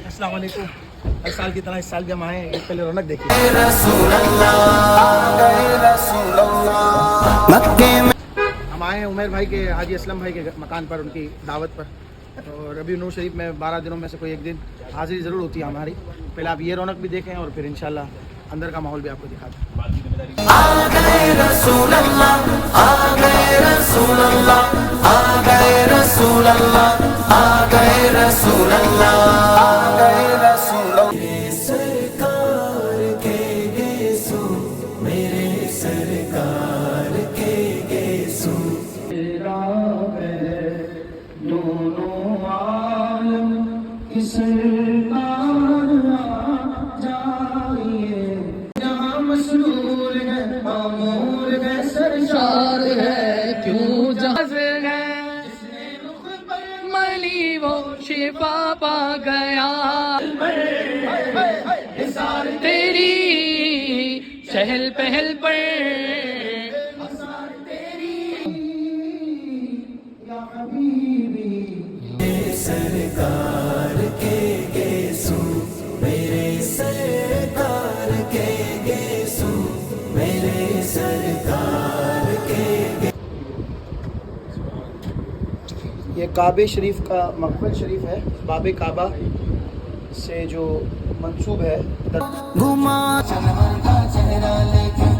अस्सलाम वालेकुम। हर साल की तरह इस साल भी हम आए हैं, पहले रौनक देखिए। हम आए हैं उमर भाई के, हाजी असलम भाई के मकान पर, उनकी दावत पर। और रबी नूर शरीफ में 12 दिनों में से कोई एक दिन हाजिरी ज़रूर होती है हमारी। पहले आप ये रौनक भी देखें और फिर इंशाल्लाह अंदर का माहौल भी आपको दिखाते हैं। मली वो शिफा पा गया तेरी चहल पहल पर सरकार के गेसु मेरे सरकार के गेसु मेरे सरकार के। ये काबे शरीफ का मकबल शरीफ है, बाबे काबा से जो मंसूब है। घुमा चेहरा लेके